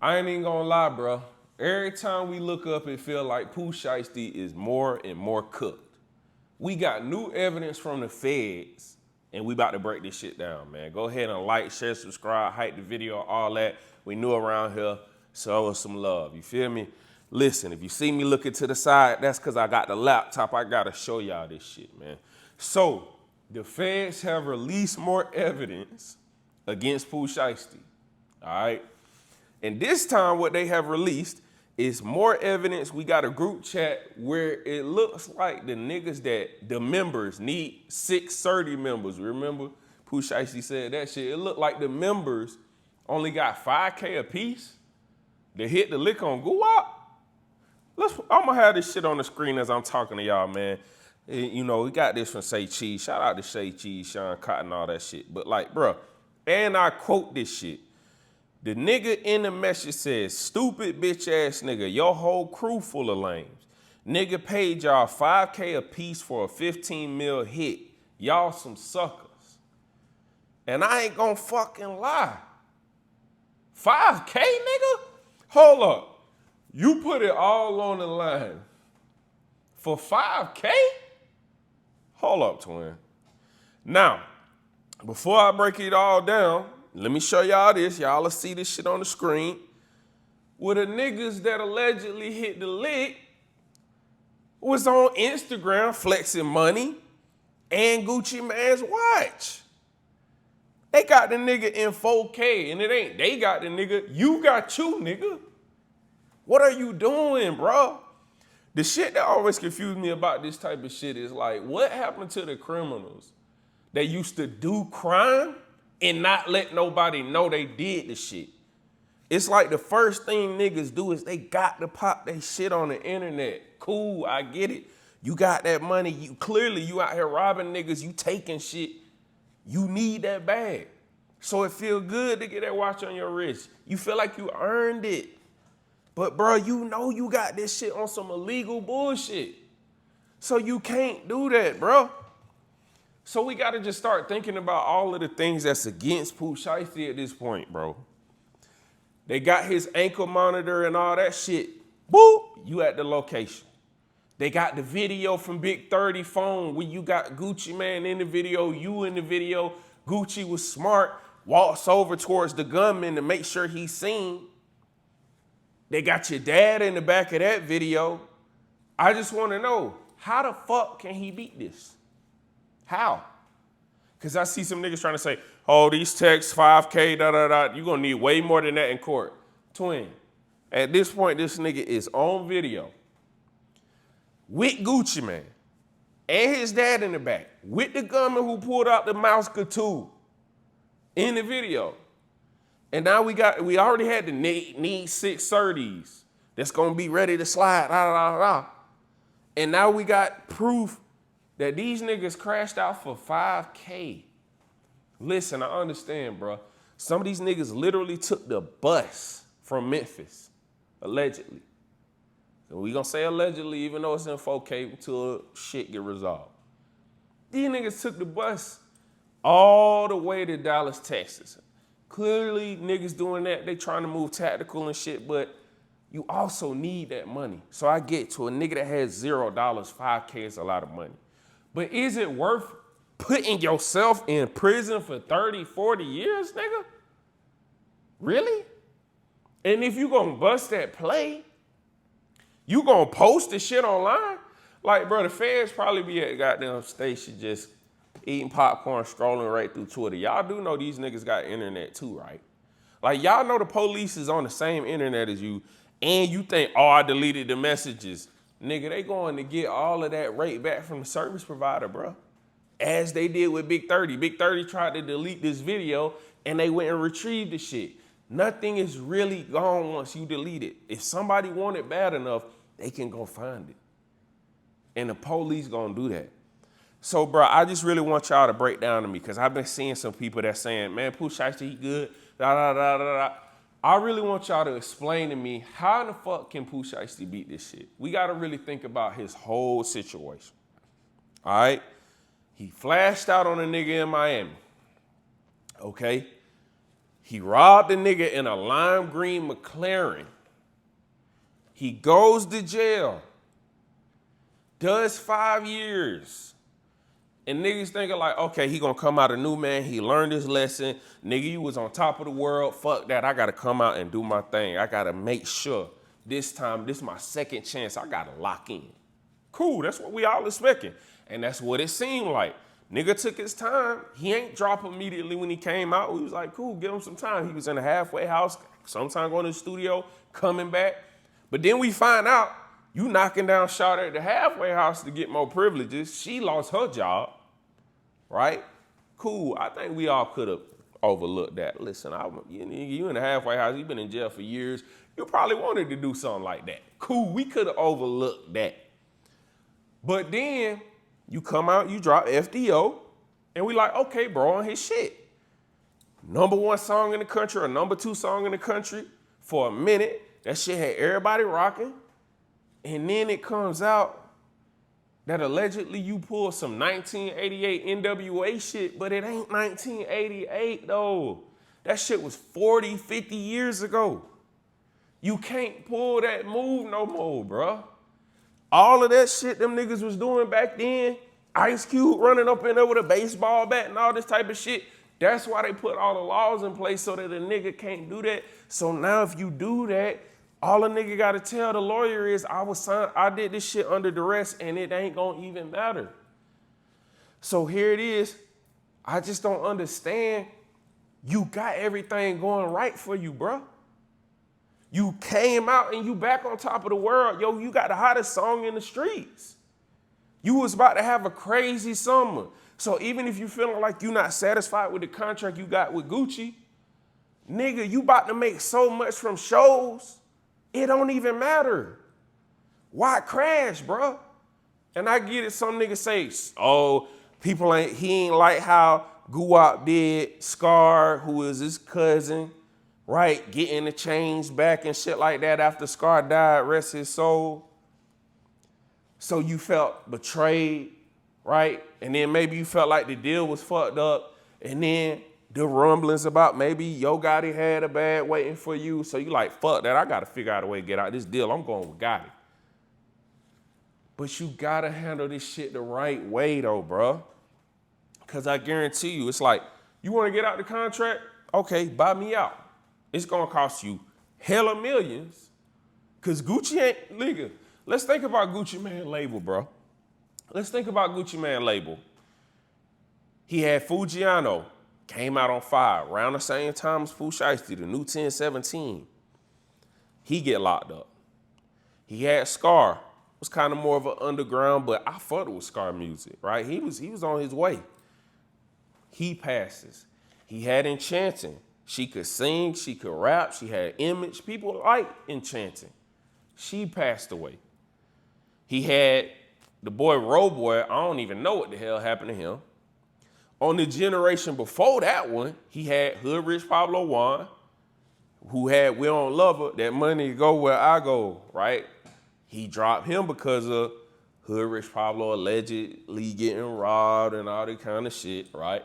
I ain't even gonna lie, bro. Every time we look up, it feel like Pooh Shiesty is more and more cooked. We got new evidence from the feds, and we about to break this shit down, man. Go ahead and like, share, subscribe, hype the video, all that. We new around here, show us some love. You feel me? Listen, if you see me looking to the side, that's because I got the laptop. I gotta show y'all this shit, man. So, the feds have released more evidence against Pooh Shiesty, all right? And this time what they have released is more evidence. We got a group chat where it looks like the niggas that the members need 630 members. Remember, Pooh Shiesty said that shit. It looked like the members only got 5K a piece to hit the lick on Guwap. I'm gonna have this shit on the screen as I'm talking to y'all, man. You know, we got this from Say Cheese. Shout out to Say Cheese, Sean Cotton, all that shit. But like, bro, and I quote this shit. The nigga in the message says, stupid bitch ass nigga, your whole crew full of lames. Nigga paid y'all 5K a piece for a 15 mil hit. Y'all some suckers. And I ain't gonna fucking lie. 5K, nigga? Hold up. You put it all on the line for 5K? Hold up, twin. Now, before I break it all down, let me show y'all this. Y'all will see this shit on the screen. Where the niggas that allegedly hit the lick was on Instagram flexing money and Gucci Mane's watch. They got the nigga in 4K, and it ain't they got the nigga, you got you, nigga. What are you doing, bro? The shit that always confused me about this type of shit is like, what happened to the criminals that used to do crime and not let nobody know they did the shit? It's like the first thing niggas do is they got to pop they shit on the internet. Cool, I get it. You got that money. You clearly you out here robbing niggas. You taking shit. You need that bag. So it feel good to get that watch on your wrist. You feel like you earned it. But bro, you know you got this shit on some illegal bullshit. So you can't do that, bro. So we gotta just start thinking about all of the things that's against Pooh Shiesty at this point, bro. They got his ankle monitor and all that shit. Boop, you at the location. They got the video from Big 30 phone where you got Gucci Mane in the video, you in the video. Gucci was smart, walks over towards the gunman to make sure he's seen. They got your dad in the back of that video. I just wanna know, how the fuck can he beat this? How? Because I see some niggas trying to say, oh, these texts, 5K, da-da-da. You're going to need way more than that in court. Twin, at this point, this nigga is on video with Gucci Mane and his dad in the back, with the gunman who pulled out the mouse tool in the video. And now we already had the need 630s that's going to be ready to slide, da-da-da-da. And now we got proof that these niggas crashed out for 5K. Listen, I understand, bro. Some of these niggas literally took the bus from Memphis, allegedly. So we gonna say allegedly, even though it's in 4K until shit get resolved. These niggas took the bus all the way to Dallas, Texas. Clearly, niggas doing that, they trying to move tactical and shit, but you also need that money. So I get to a nigga that has $0, 5K is a lot of money. But is it worth putting yourself in prison for 30, 40 years, nigga? Really? And if you gonna bust that play, you gonna post the shit online? Like, bro, the feds probably be at goddamn station just eating popcorn, strolling right through Twitter. Y'all do know these niggas got internet too, right? Like, y'all know the police is on the same internet as you, and you think, oh, I deleted the messages. Nigga, they going to get all of that rate back from the service provider, bro. As they did with Big 30. Big 30 tried to delete this video and they went and retrieved the shit. Nothing is really gone once you delete it. If somebody want it bad enough, they can go find it. And the police gonna do that. So, bro, I just really want y'all to break down to me because I've been seeing some people that saying, man, Pooh Shiesty, he good, da-da-da-da-da. I really want y'all to explain to me, how the fuck can Pooh Shiesty beat this shit? We got to really think about his whole situation. All right? He flashed out on a nigga in Miami. Okay? He robbed a nigga in a lime green McLaren. He goes to jail. Does 5 years. And niggas thinking like, okay, he gonna come out a new man. He learned his lesson. Nigga, you was on top of the world. Fuck that. I gotta come out and do my thing. I gotta make sure this time, this is my second chance. I gotta lock in. Cool, that's what we all expecting. And that's what it seemed like. Nigga took his time. He ain't drop immediately when he came out. We was like, cool, give him some time. He was in a halfway house, sometime going to the studio, coming back. But then we find out you knocking down Shawty at the halfway house to get more privileges. She lost her job, right? Cool, I think we all could have overlooked that. Listen, you in the halfway house, you been in jail for years. You probably wanted to do something like that. Cool, we could have overlooked that. But then you come out, you drop FDO, and we like, okay, bro, on his shit. #1 song in the country or #2 song in the country for a minute. That shit had everybody rocking. And then it comes out that allegedly you pulled some 1988 NWA shit, but it ain't 1988 though. That shit was 40, 50 years ago. You can't pull that move no more, bruh. All of that shit them niggas was doing back then, Ice Cube running up in there with a baseball bat and all this type of shit, that's why they put all the laws in place so that a nigga can't do that. So now if you do that, all a nigga gotta tell the lawyer is I did this shit under duress and it ain't gonna even matter. So here it is. I just don't understand. You got everything going right for you, bro. You came out and you back on top of the world. Yo, you got the hottest song in the streets. You was about to have a crazy summer. So even if you feeling like you not satisfied with the contract you got with Gucci, nigga, you about to make so much from shows, it don't even matter. Why crash, bro? And I get it, some niggas say, oh, he ain't like how Guwap did Scar, who is his cousin, right? Getting the chains back and shit like that after Scar died, rest his soul. So you felt betrayed, right? And then maybe you felt like the deal was fucked up. And then the rumblings about maybe Yo Gotti had a bag waiting for you. So you like, fuck that, I gotta figure out a way to get out this deal. I'm going with Gotti. But you gotta handle this shit the right way though, bro. Cause I guarantee you, it's like, you wanna get out the contract? Okay, buy me out. It's gonna cost you hella millions. Cause Gucci ain't, nigga, let's think about Gucci Mane label, bro. Let's think about Gucci Mane label. He had Fujiano, came out on fire, around the same time as Pooh Shiesty, the new 1017. He get locked up. He had Scar, was kind of more of an underground, but I fucked with Scar music, right? He was on his way. He passes. He had Enchanting. She could sing, she could rap, she had image. People like Enchanting. She passed away. He had the boy Roboy, I don't even know what the hell happened to him. On the generation before that one, he had Hood Rich Pablo Juan, who had We Don't Love Her, That Money Go Where I Go, right? He dropped him because of Hood Rich Pablo allegedly getting robbed and all that kind of shit, right?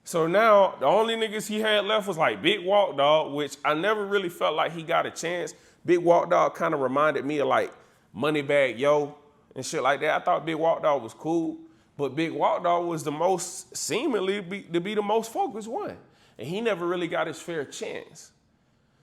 So now, the only niggas he had left was like Big Walk Dog, which I never really felt like he got a chance. Big Walk Dog kind of reminded me of like Moneybagg Yo and shit like that. I thought Big Walk Dog was cool, but Big Walk Dog was the most, seemingly to be the most focused one. And he never really got his fair chance.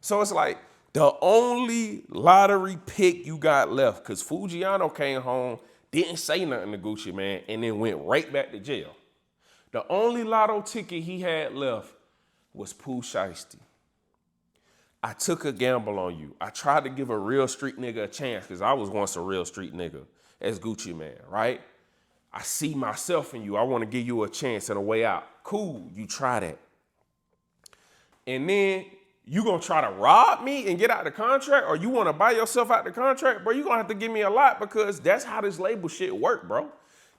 So it's like the only lottery pick you got left, because Fujiano came home, didn't say nothing to Gucci Mane, and then went right back to jail. The only lotto ticket he had left was Pooh Shiesty. I took a gamble on you. I tried to give a real street nigga a chance because I was once a real street nigga as Gucci Mane, right? I see myself in you. I want to give you a chance and a way out. Cool, you try that. And then you gonna try to rob me and get out the contract, or you wanna buy yourself out the contract? Bro, you gonna have to give me a lot, because that's how this label shit work, bro.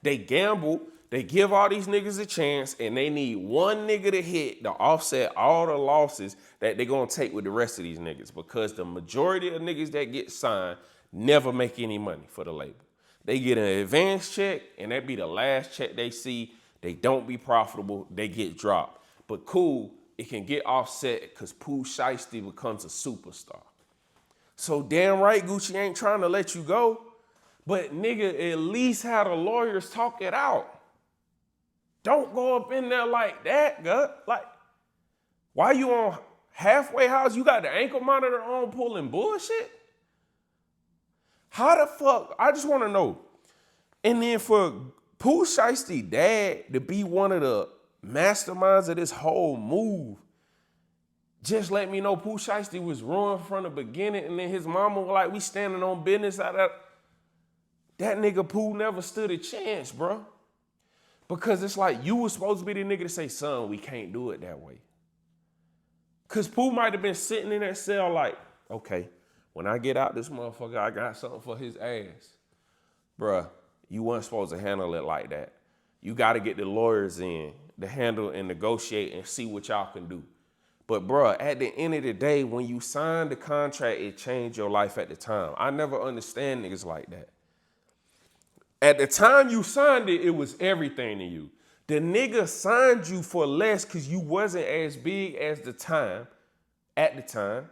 They gamble. They give all these niggas a chance, and they need one nigga to hit to offset all the losses that they're gonna take with the rest of these niggas, because the majority of niggas that get signed never make any money for the label. They get an advance check, and that be the last check they see. They don't be profitable, they get dropped. But cool, it can get offset because Pooh Shiesty becomes a superstar. So damn right Gucci ain't trying to let you go, but nigga, at least have the lawyers talk it out. Don't go up in there like that, gut. Like, why you on halfway house? You got the ankle monitor on pulling bullshit? How the fuck? I just want to know. And then for Pooh Shiesty dad to be one of the masterminds of this whole move, just let me know Pooh Shiesty was ruined from the beginning, and then his mama was like, we standing on business out of that nigga Pooh never stood a chance, bro. Because it's like you was supposed to be the nigga to say, son, we can't do it that way. Because Pooh might have been sitting in that cell like, okay, when I get out this motherfucker, I got something for his ass. Bruh, you weren't supposed to handle it like that. You got to get the lawyers in to handle and negotiate and see what y'all can do. But bruh, at the end of the day, when you signed the contract, it changed your life at the time. I never understand niggas like that. At the time you signed it, it was everything to you. The nigga signed you for less because you wasn't as big as the time, at the time.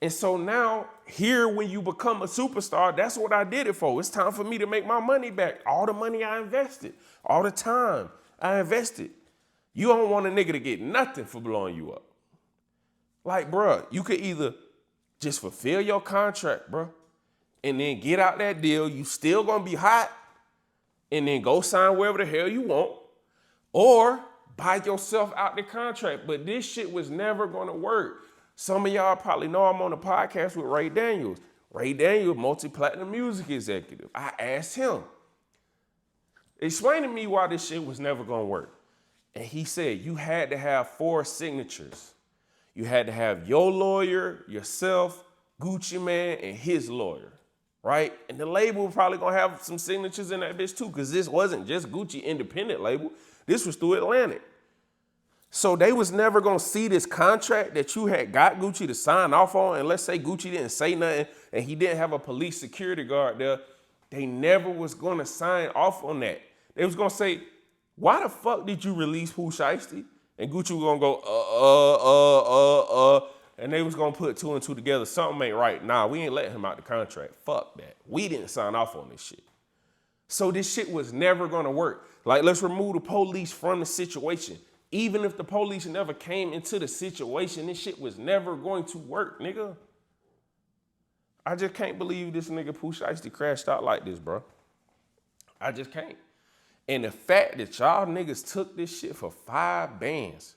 And so now, here when you become a superstar, that's what I did it for. It's time for me to make my money back. All the money I invested, all the time I invested. You don't want a nigga to get nothing for blowing you up. Like, bruh, you could either just fulfill your contract, bruh, and then get out that deal. You still gonna be hot, and then go sign wherever the hell you want, or buy yourself out the contract. But this shit was never gonna work. Some of y'all probably know I'm on a podcast with Ray Daniels. Ray Daniels, multi-platinum music executive. I asked him, explain to me why this shit was never gonna work. And he said, you had to have 4 signatures. You had to have your lawyer, yourself, Gucci Mane, and his lawyer, right? And the label probably gonna have some signatures in that bitch too, because this wasn't just Gucci independent label. This was through Atlantic. So they was never gonna see this contract that you had got Gucci to sign off on, and let's say Gucci didn't say nothing and he didn't have a police security guard there. They never was gonna sign off on that. They was gonna say, why the fuck did you release Pooh Shiesty? And Gucci was gonna go, and they was gonna put 2 and 2 together. Something ain't right. Nah, we ain't letting him out the contract. Fuck that. We didn't sign off on this shit. So this shit was never gonna work. Like, let's remove the police from the situation. Even if the police never came into the situation, this shit was never going to work, nigga. I just can't believe this nigga Pooh Shiesty crashed out like this, bro. I just can't. And the fact that y'all niggas took this shit for 5 bands.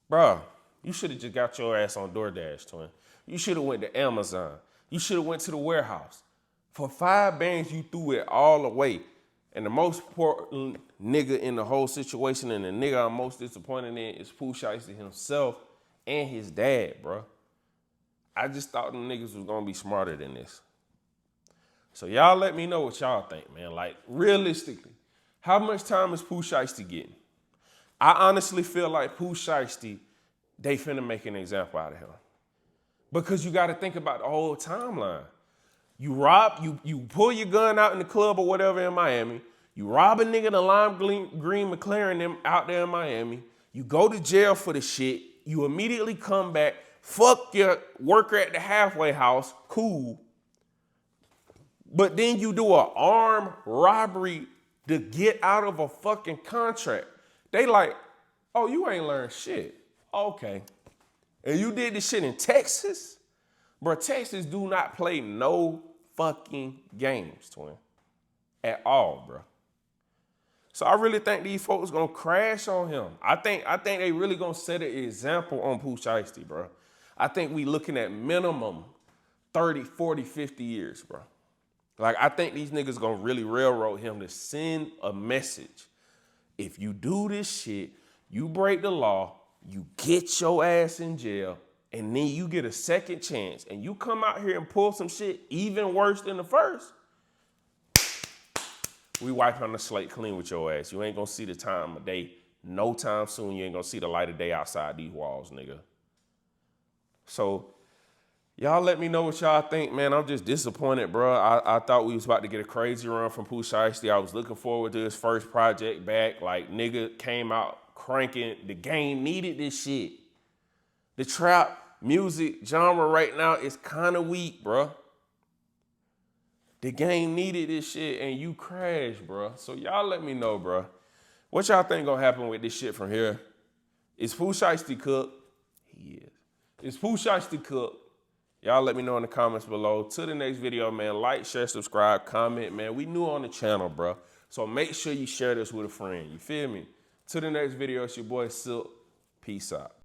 Bruh, you should have just got your ass on DoorDash, twin. You should have went to Amazon. You should have went to the warehouse. For 5 bands, you threw it all away. And the most important nigga in the whole situation, and the nigga I'm most disappointed in, is Pooh Shiesty himself and his dad, bro. I just thought them niggas was gonna be smarter than this. So y'all let me know what y'all think, man. Like, realistically, how much time is Pooh Shiesty getting? I honestly feel like Pooh Shiesty, they finna make an example out of him. Because you gotta think about the whole timeline. You pull your gun out in the club or whatever in Miami. You rob a nigga in a lime green McLaren them out there in Miami. You go to jail for the shit. You immediately come back. Fuck your worker at the halfway house. Cool. But then you do an armed robbery to get out of a fucking contract. They like, oh, you ain't learned shit. Okay. And you did this shit in Texas? Bro, Texas do not play no fucking games, twin. At all, bro. So I really think these folks gonna crash on him. I think they really gonna set an example on Pooh Shiesty, bro. I think we looking at minimum 30, 40, 50 years, bro. Like, I think these niggas gonna really railroad him to send a message. If you do this shit, you break the law, you get your ass in jail, and then you get a second chance, and you come out here and pull some shit even worse than the first, we wipe on the slate clean with your ass. You ain't gonna see the time of day. No time soon, you ain't gonna see the light of day outside these walls, nigga. So, y'all let me know what y'all think, man. I'm just disappointed, bro. I thought we was about to get a crazy run from Pooh Shiesty. I was looking forward to his first project back. Like, nigga came out cranking. The game needed this shit. The trap music genre right now is kind of weak, bro. The game needed this shit and you crashed, bro. So y'all let me know, bro. What y'all think gonna happen with this shit from here? Is Pooh Shiesty cooked? He is. Is Pooh Shiesty cooked? Y'all let me know in the comments below. To the next video, man. Like, share, subscribe, comment, man. We new on the channel, bro. So make sure you share this with a friend. You feel me? To the next video, it's your boy Silk. Peace out.